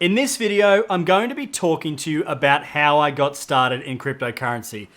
In this video, I'm going to be talking to you about how I got started in cryptocurrency.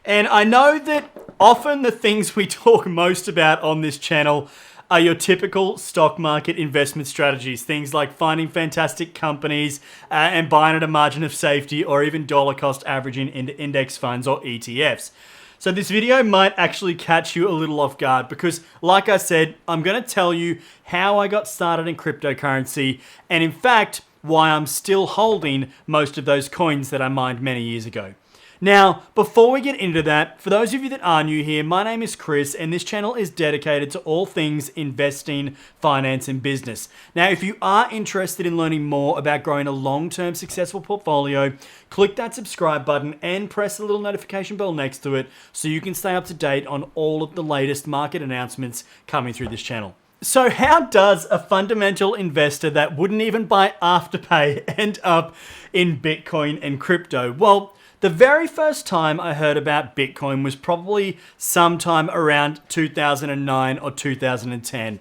And I know that often the things we talk most about on this channel are your typical stock market investment strategies. Things like finding fantastic companies and buying at a margin of safety, or even dollar cost averaging into index funds or ETFs. So this video might actually catch you a little off guard because, like I said, I'm going to tell you how I got started in cryptocurrency, and in fact, why I'm still holding most of those coins that I mined many years ago. Now, before we get into that, for those of you that are new here, my name is Chris, and this channel is dedicated to all things investing, finance, and business. Now, if you are interested in learning more about growing a long-term successful portfolio, click that subscribe button and press the little notification bell next to it so you can stay up to date on all of the latest market announcements coming through this channel. So how does a fundamental investor that wouldn't even buy Afterpay end up in Bitcoin and crypto? Well, the very first time I heard about Bitcoin was probably sometime around 2009 or 2010.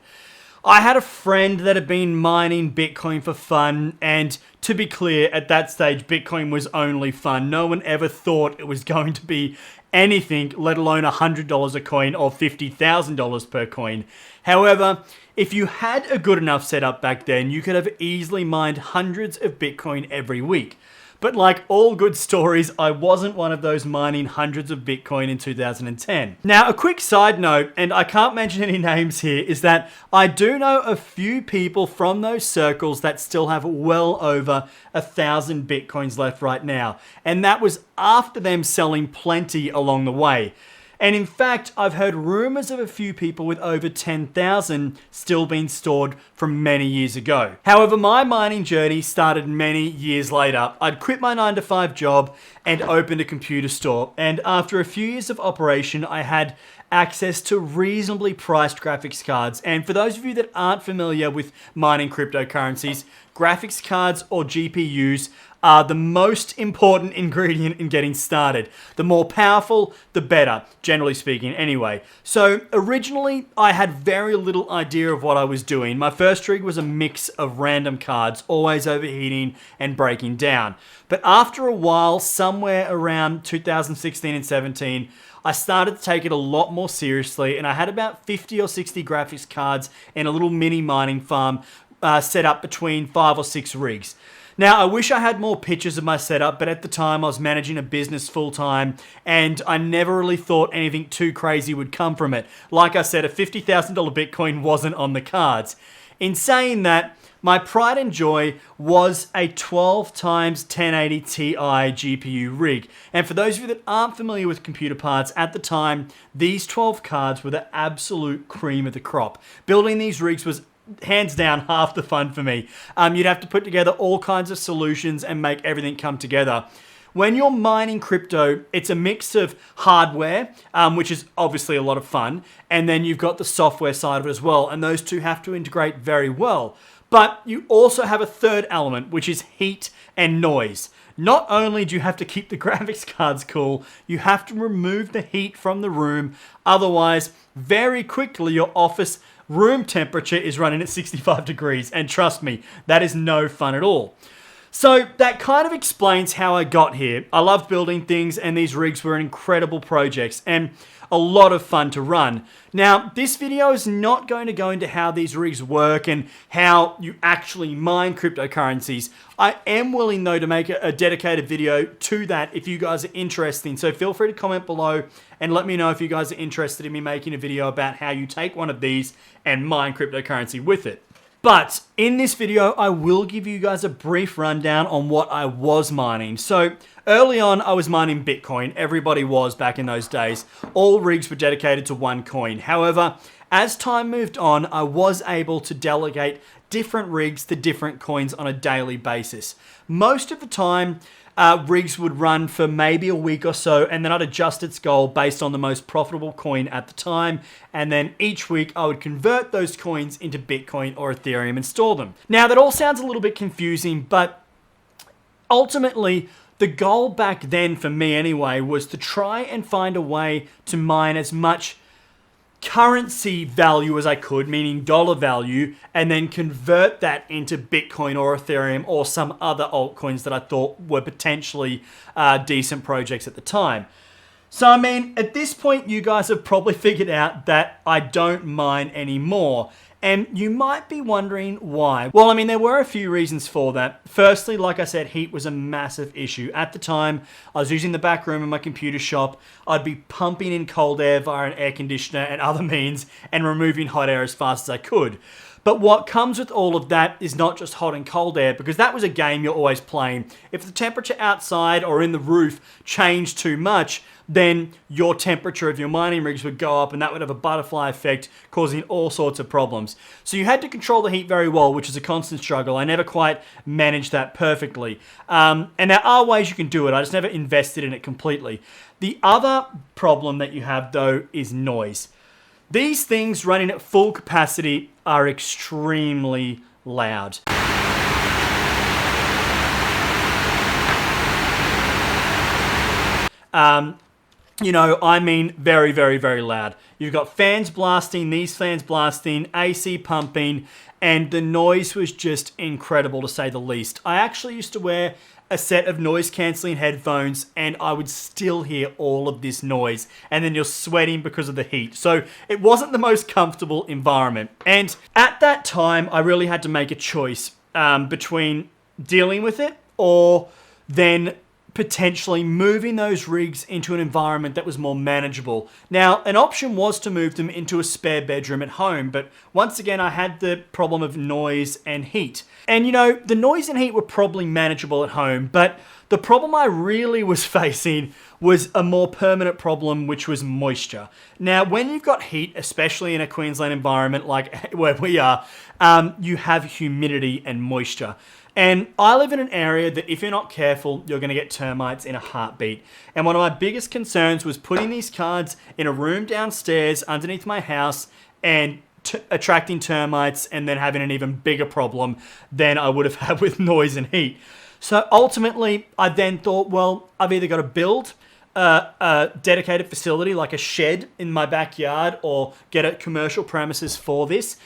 I had a friend that had been mining Bitcoin for fun, and to be clear, at that stage, Bitcoin was only fun. No one ever thought it was going to be anything, let alone $100 a coin or $50,000 per coin. However, if you had a good enough setup back then, you could have easily mined hundreds of Bitcoin every week. But like all good stories, I wasn't one of those mining hundreds of Bitcoin in 2010. Now, a quick side note, and I can't mention any names here, is that I do know a few people from those circles that still have well over 1,000 Bitcoins left right now. And that was after them selling plenty along the way. And in fact, I've heard rumors of a few people with over 10,000 still being stored from many years ago. However, my mining journey started many years later. I'd quit my 9-to-5 job and opened a computer store. And after a few years of operation, I had access to reasonably priced graphics cards. And for those of you that aren't familiar with mining cryptocurrencies, graphics cards or GPUs are the most important ingredient in getting started. The more powerful, the better, generally speaking anyway. So originally, I had very little idea of what I was doing. My first rig was a mix of random cards, always overheating and breaking down. But after a while, somewhere around 2016 and 17, I started to take it a lot more seriously, and I had about 50 or 60 graphics cards and a little mini mining farm set up between 5 or 6 rigs. Now, I wish I had more pictures of my setup, but at the time I was managing a business full-time, and I never really thought anything too crazy would come from it. Like I said, a $50,000 Bitcoin wasn't on the cards. In saying that, my pride and joy was a 12 times 1080 Ti GPU rig. And for those of you that aren't familiar with computer parts, at the time, these 12 cards were the absolute cream of the crop. Building these rigs was hands down half the fun for me. You'd have to put together all kinds of solutions and make everything come together. When you're mining crypto, it's a mix of hardware, which is obviously a lot of fun, and then you've got the software side of it as well, and those two have to integrate very well. But you also have a third element, which is heat and noise. Not only do you have to keep the graphics cards cool, you have to remove the heat from the room. Otherwise, very quickly, your office room temperature is running at 65 degrees. And trust me, that is no fun at all. So that kind of explains how I got here. I love building things, and these rigs were incredible projects and a lot of fun to run. Now, this video is not going to go into how these rigs work and how you actually mine cryptocurrencies. I am willing, though, to make a dedicated video to that if you guys are interested. So feel free to comment below and let me know if you guys are interested in me making a video about how you take one of these and mine cryptocurrency with it. But in this video, I will give you guys a brief rundown on what I was mining. So early on, I was mining Bitcoin. Everybody was back in those days. All rigs were dedicated to one coin. However, as time moved on, I was able to delegate different rigs to different coins on a daily basis. Most of the time, rigs would run for maybe a week or so, and then I'd adjust its goal based on the most profitable coin at the time, and then each week I would convert those coins into Bitcoin or Ethereum and store them. Now, that all sounds a little bit confusing, but ultimately, the goal back then for me anyway was to try and find a way to mine as much currency value as I could, meaning dollar value, and then convert that into Bitcoin or Ethereum or some other altcoins that I thought were potentially decent projects at the time. So, I mean, at this point, you guys have probably figured out that I don't mine anymore. And you might be wondering why. Well, I mean, there were a few reasons for that. Firstly, like I said, heat was a massive issue. At the time, I was using the back room in my computer shop. I'd be pumping in cold air via an air conditioner and other means and removing hot air as fast as I could. But what comes with all of that is not just hot and cold air, because that was a game you're always playing. If the temperature outside or in the roof changed too much, then your temperature of your mining rigs would go up and that would have a butterfly effect, causing all sorts of problems. So you had to control the heat very well, which is a constant struggle. I never quite managed that perfectly. And there are ways you can do it. I just never invested in it completely. The other problem that you have, though, is noise. These things running at full capacity are extremely loud. You know, I mean very, very, very loud. You've got fans blasting, these fans blasting, AC pumping, and the noise was just incredible to say the least. I actually used to wear a set of noise-cancelling headphones and I would still hear all of this noise, and then you're sweating because of the heat. So it wasn't the most comfortable environment. And at that time, I really had to make a choice between dealing with it or then potentially moving those rigs into an environment that was more manageable. Now, an option was to move them into a spare bedroom at home, but once again, I had the problem of noise and heat. And you know, the noise and heat were probably manageable at home, but the problem I really was facing was a more permanent problem, which was moisture. Now, when you've got heat, especially in a Queensland environment like where we are, you have humidity and moisture. And I live in an area that if you're not careful, you're going to get termites in a heartbeat. And one of my biggest concerns was putting these cards in a room downstairs underneath my house and attracting termites and then having an even bigger problem than I would have had with noise and heat. So ultimately, I then thought, well, I've either got to build a dedicated facility like a shed in my backyard or get a commercial premises for this,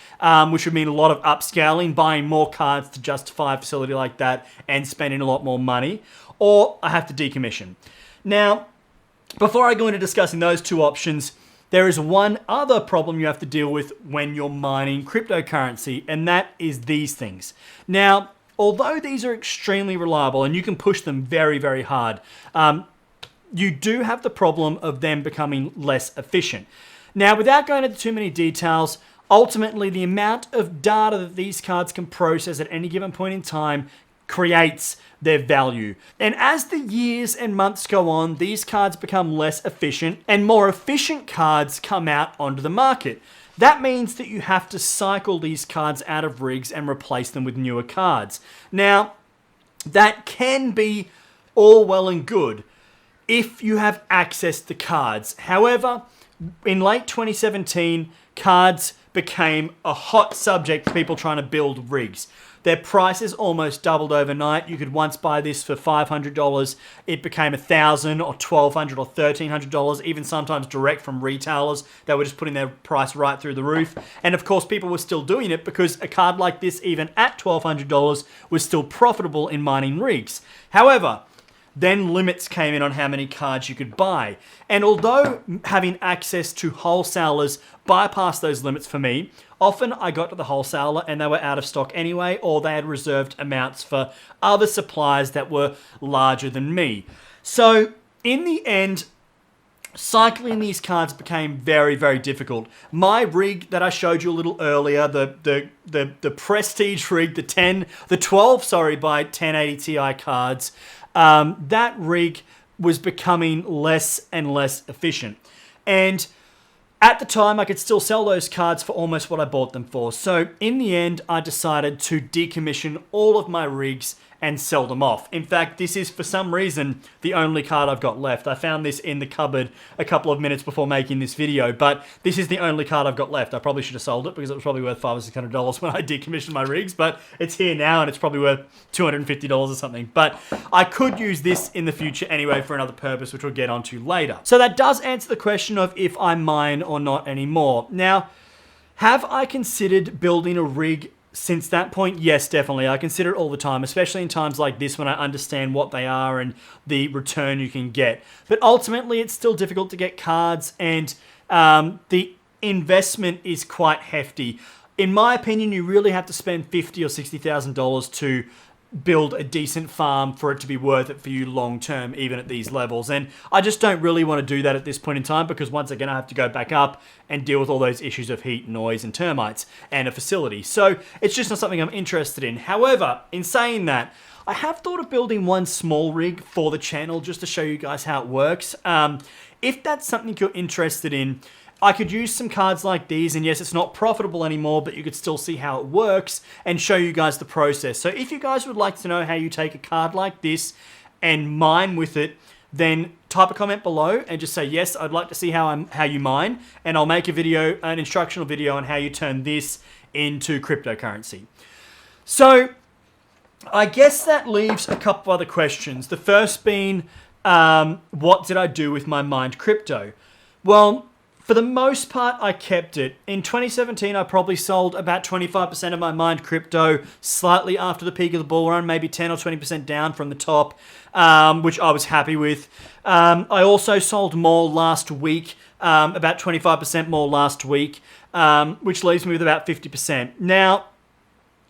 which would mean a lot of upscaling, buying more cards to justify a facility like that and spending a lot more money, or I have to decommission. Now, before I go into discussing those two options, there is one other problem you have to deal with when you're mining cryptocurrency, and that is these things. Now, although these are extremely reliable and you can push them very, very hard, you do have the problem of them becoming less efficient. Now, without going into too many details, ultimately the amount of data that these cards can process at any given point in time creates their value. And as the years and months go on, these cards become less efficient and more efficient cards come out onto the market. That means that you have to cycle these cards out of rigs and replace them with newer cards. Now, that can be all well and good if you have access to cards. However, in late 2017, cards became a hot subject for people trying to build rigs. Their prices almost doubled overnight. You could once buy this for $500. It became $1,000 or $1,200 or $1,300, even sometimes direct from retailers that were just putting their price right through the roof. And of course, people were still doing it because a card like this, even at $1,200, was still profitable in mining rigs. However, then limits came in on how many cards you could buy. And although having access to wholesalers bypassed those limits for me, often I got to the wholesaler and they were out of stock anyway, or they had reserved amounts for other suppliers that were larger than me. So in the end, cycling these cards became very, very difficult. My rig that I showed you a little earlier, the Prestige rig, the 12 by 1080 Ti cards, that rig was becoming less and less efficient. And at the time, I could still sell those cards for almost what I bought them for. So in the end, I decided to decommission all of my rigs and sell them off. In fact, this is for some reason the only card I've got left. I found this in the cupboard a couple of minutes before making this video, but this is the only card I've got left. I probably should have sold it because it was probably worth $500 or $600 when I decommissioned my rigs, but it's here now and it's probably worth $250 or something. But I could use this in the future anyway for another purpose, which we'll get onto later. So that does answer the question of if I mine or not anymore. Now, have I considered building a rig since that point? Yes, definitely. I consider it all the time, especially in times like this when I understand what they are and the return you can get. But ultimately, it's still difficult to get cards, and the investment is quite hefty. In my opinion, you really have to spend $50,000 or $60,000 to build a decent farm for it to be worth it for you long term, even at these levels. And I just don't really want to do that at this point in time because once again, I have to go back up and deal with all those issues of heat, noise, and termites and a facility. So it's just not something I'm interested in. However, in saying that, I have thought of building one small rig for the channel just to show you guys how it works. If that's something you're interested in, I could use some cards like these, and yes, it's not profitable anymore, but you could still see how it works and show you guys the process. So if you guys would like to know how you take a card like this and mine with it, then type a comment below and just say, yes, I'd like to see how you mine, and I'll make a video, an instructional video on how you turn this into cryptocurrency. So I guess that leaves a couple other questions. The first being, what did I do with my mined crypto? Well, for the most part, I kept it. In 2017, I probably sold about 25% of my mined crypto slightly after the peak of the bull run, maybe 10 or 20% down from the top, which I was happy with. I also sold more last week, about 25% more last week, which leaves me with about 50%. Now,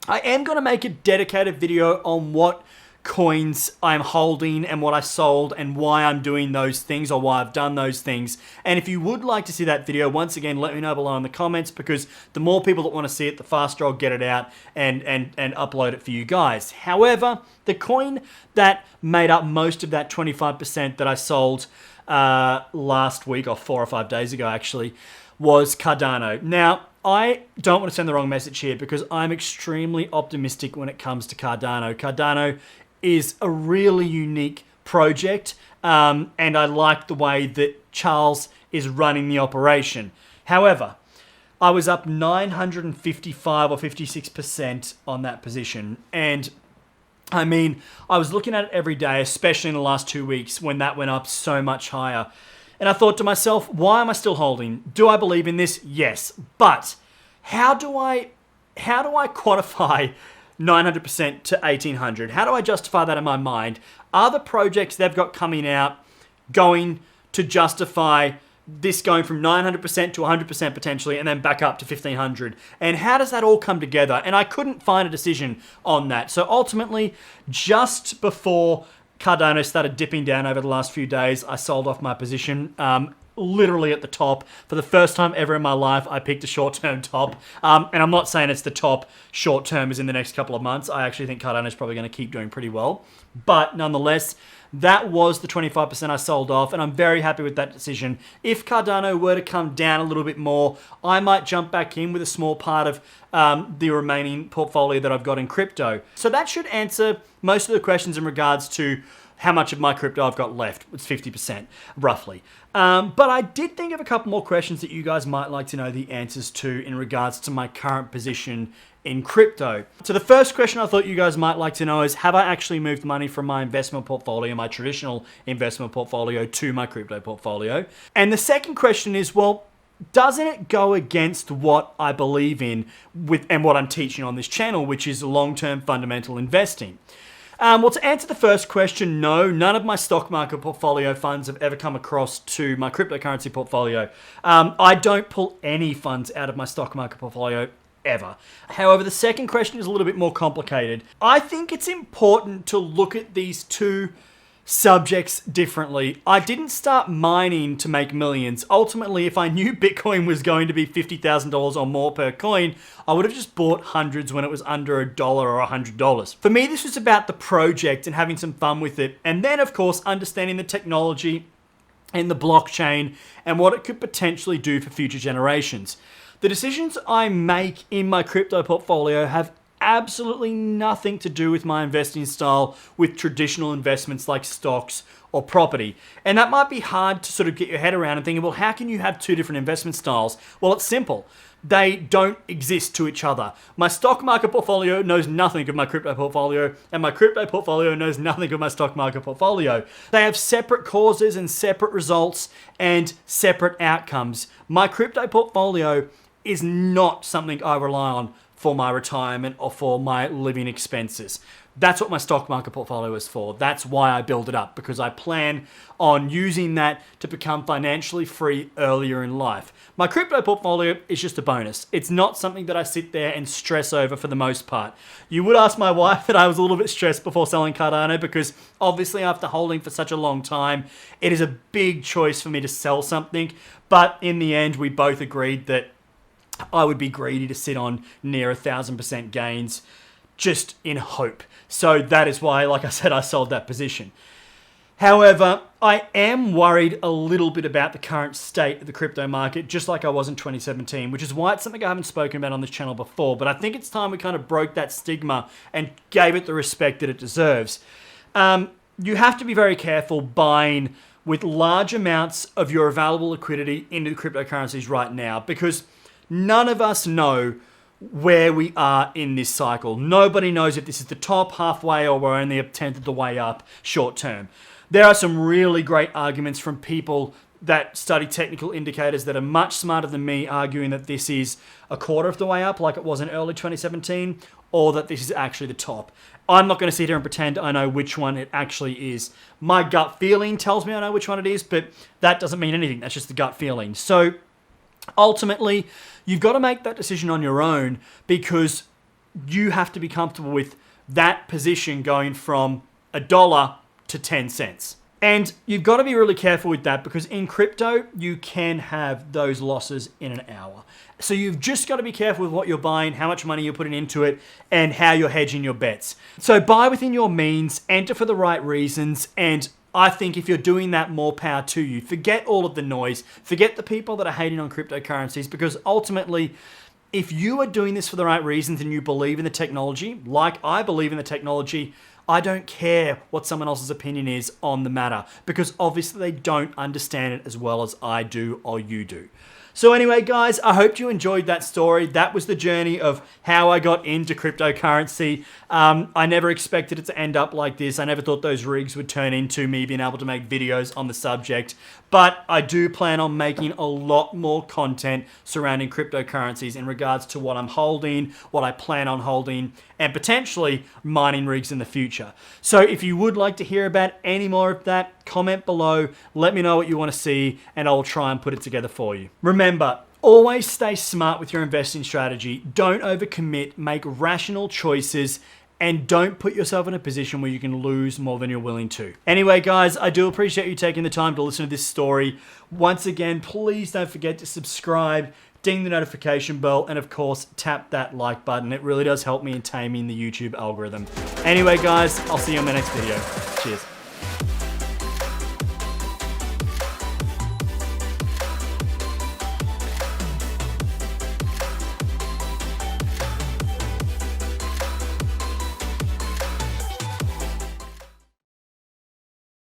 I am going to make a dedicated video on what coins I'm holding and what I sold and why I'm doing those things or why I've done those things. And if you would like to see that video, once again, let me know below in the comments, because the more people that want to see it, the faster I'll get it out and upload it for you guys. However, the coin that made up most of that 25% that I sold last week, or 4 or 5 days ago actually, was Cardano. Now, I don't want to send the wrong message here because I'm extremely optimistic when it comes to Cardano. Cardano is a really unique project, and I like the way that Charles is running the operation. However, I was up 955 or 56% on that position, and I mean, I was looking at it every day, especially in the last 2 weeks when that went up so much higher. And I thought to myself, why am I still holding? Do I believe in this? Yes. But how do I quantify 900% to 1800? How do I justify that in my mind? Are the projects they've got coming out going to justify this going from 900% to 100% potentially and then back up to 1500? And how does that all come together? And I couldn't find a decision on that. So ultimately, just before Cardano started dipping down over the last few days, I sold off my position, literally at the top. For the first time ever in my life, I picked a short-term top. And I'm not saying it's the top short-term is in the next couple of months. I actually think Cardano is probably going to keep doing pretty well. But nonetheless, that was the 25% I sold off, and I'm very happy with that decision. If Cardano were to come down a little bit more, I might jump back in with a small part of the remaining portfolio that I've got in crypto. So that should answer most of the questions in regards to how much of my crypto I've got left. It's 50%, roughly. But I did think of a couple more questions that you guys might like to know the answers to in regards to my current position in crypto. So the first question I thought you guys might like to know is, have I actually moved money from my investment portfolio, my traditional investment portfolio, to my crypto portfolio? And the second question is, well, doesn't it go against what I believe in and what I'm teaching on this channel, which is long-term fundamental investing? Well, to answer the first question, no, none of my stock market portfolio funds have ever come across to my cryptocurrency portfolio. I don't pull any funds out of my stock market portfolio ever. However, the second question is a little bit more complicated. I think it's important to look at these two subjects differently. I didn't start mining to make millions. Ultimately, if I knew Bitcoin was going to be $50,000 or more per coin, I would have just bought hundreds when it was under $1 or $100. For me, this was about the project and having some fun with it. And then, of course, understanding the technology and the blockchain and what it could potentially do for future generations. The decisions I make in my crypto portfolio have absolutely nothing to do with my investing style with traditional investments like stocks or property. And that might be hard to sort of get your head around and thinking, well, how can you have two different investment styles? Well, it's simple. They don't exist to each other. My stock market portfolio knows nothing of my crypto portfolio, and my crypto portfolio knows nothing of my stock market portfolio. They have separate causes and separate results and separate outcomes. My crypto portfolio is not something I rely on for my retirement or for my living expenses. That's what my stock market portfolio is for. That's why I build it up, because I plan on using that to become financially free earlier in life. My crypto portfolio is just a bonus. It's not something that I sit there and stress over for the most part. You would ask my wife that I was a little bit stressed before selling Cardano, because obviously after holding for such a long time, it is a big choice for me to sell something. But in the end, we both agreed that I would be greedy to sit on near 1,000% gains just in hope. So that is why, like I said, I sold that position. However, I am worried a little bit about the current state of the crypto market, just like I was in 2017, which is why it's something I haven't spoken about on this channel before. But I think it's time we kind of broke that stigma and gave it the respect that it deserves. You have to be very careful buying with large amounts of your available liquidity into the cryptocurrencies right now, because none of us know where we are in this cycle. Nobody knows if this is the top, halfway, or we're only a tenth of the way up short term. There are some really great arguments from people that study technical indicators that are much smarter than me, arguing that this is a quarter of the way up like it was in early 2017, or that this is actually the top. I'm not going to sit here and pretend I know which one it actually is. My gut feeling tells me I know which one it is, but that doesn't mean anything. That's just the gut feeling. So ultimately, you've got to make that decision on your own, because you have to be comfortable with that position going from $1 to 10 cents. And you've got to be really careful with that, because in crypto, you can have those losses in an hour. So you've just got to be careful with what you're buying, how much money you're putting into it, and how you're hedging your bets. So buy within your means, enter for the right reasons, and I think if you're doing that, more power to you. Forget all of the noise. Forget the people that are hating on cryptocurrencies, because ultimately, if you are doing this for the right reasons and you believe in the technology, like I believe in the technology, I don't care what someone else's opinion is on the matter, because obviously they don't understand it as well as I do or you do. So anyway, guys, I hope you enjoyed that story. That was the journey of how I got into cryptocurrency. I never expected it to end up like this. I never thought those rigs would turn into me being able to make videos on the subject. But I do plan on making a lot more content surrounding cryptocurrencies in regards to what I'm holding, what I plan on holding, and potentially mining rigs in the future. So if you would like to hear about any more of that, comment below, let me know what you want to see, and I'll try and put it together for you. Remember, always stay smart with your investing strategy. Don't overcommit, make rational choices, and don't put yourself in a position where you can lose more than you're willing to. Anyway, guys, I do appreciate you taking the time to listen to this story. Once again, please don't forget to subscribe, ding the notification bell, and of course, tap that like button. It really does help me in taming the YouTube algorithm. Anyway, guys, I'll see you on my next video. Cheers.